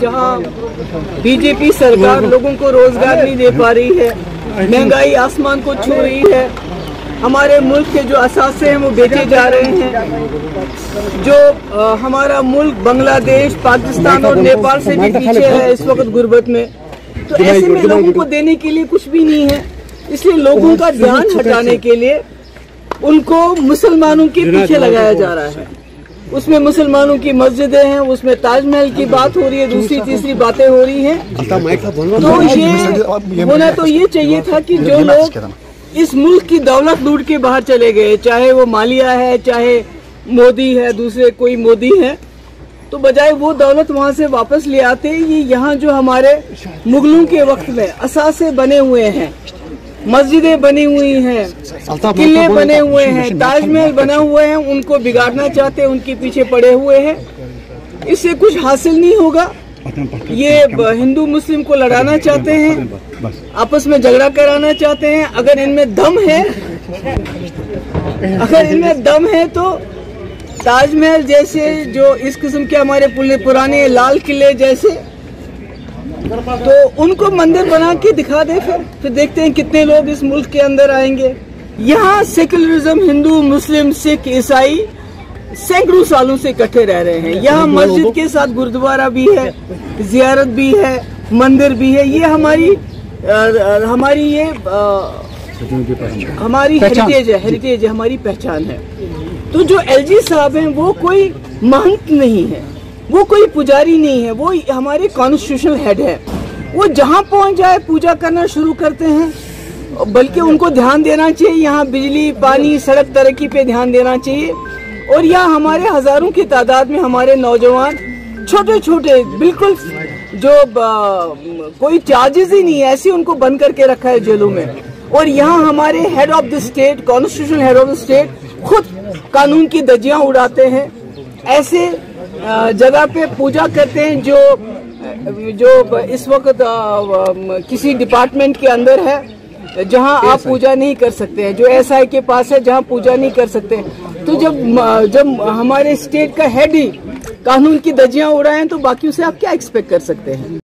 जहां बीजेपी सरकार लोगों को रोजगार नहीं दे पा रही है, महंगाई आसमान को छू रही है, हमारे मुल्क के जो असासे हैं वो बेचे जा रहे हैं, जो हमारा मुल्क बांग्लादेश, पाकिस्तान और नेपाल से भी पीछे है इस वक्त गुर्बत में, तो ऐसे में लोगों को देने के लिए कुछ भी नहीं है। इसलिए लोगों का ध्यान हटाने के लिए उनको मुसलमानों के पीछे लगाया जा रहा है। उसमें मुसलमानों की मस्जिदें हैं, उसमें ताजमहल की बात हो रही है, दूसरी तीसरी बातें हो रही हैं। तो ये होना तो ये चाहिए था कि जो लोग इस मुल्क की दौलत लूट के बाहर चले गए, चाहे वो मालिया है, चाहे मोदी है, दूसरे कोई मोदी है, तो बजाय वो दौलत वहां से वापस ले आते, ये यहाँ जो हमारे मुगलों के वक्त में असासे बने हुए हैं, मस्जिदें बनी हुई हैं, किले बने हुए हैं, ताजमहल बना हुए हैं, उनको बिगाड़ना चाहते हैं, उनके पीछे पड़े हुए हैं। इससे कुछ हासिल नहीं होगा। ये हिंदू मुस्लिम को लड़ाना चाहते हैं, आपस में झगड़ा कराना चाहते हैं। अगर इनमें दम है तो ताजमहल जैसे जो इस किस्म के हमारे पुराने लाल किले जैसे, तो उनको मंदिर बना के दिखा दे, फिर देखते हैं कितने लोग इस मुल्क के अंदर आएंगे। यहाँ सेक्युलरिज्म, हिंदू मुस्लिम सिख ईसाई सैकड़ों सालों से इकट्ठे रह रहे हैं। यहाँ मस्जिद के साथ गुरुद्वारा भी है, जियारत भी है, मंदिर भी है। ये हमारी हेरिटेज है, हमारी पहचान है। तो जो एलजी साहब हैं वो कोई महंत नहीं है, वो कोई पुजारी नहीं है, वो हमारे कॉन्स्टिट्यूशनल हेड है। वो जहाँ पहुँच जाए पूजा करना शुरू करते हैं, बल्कि उनको ध्यान देना चाहिए, यहाँ बिजली, पानी, सड़क तरक्की पे ध्यान देना चाहिए। और यहाँ हमारे हजारों की तादाद में हमारे नौजवान छोटे छोटे बिल्कुल जो कोई चार्जेस ही नहीं है, ऐसे उनको बंद करके रखा है जेलों में। और यहाँ हमारे head of the state, constitutional head of the state खुद कानून की धज्जियां उड़ाते हैं, ऐसे जगह पे पूजा करते हैं जो इस वक्त किसी डिपार्टमेंट के अंदर है, जहां आप पूजा नहीं कर सकते हैं, जो एसआई के पास है जहां पूजा नहीं कर सकते हैं। तो जब हमारे स्टेट का हेड ही कानून की धज्जियां उड़ाएं तो बाकियों से आप क्या एक्सपेक्ट कर सकते हैं।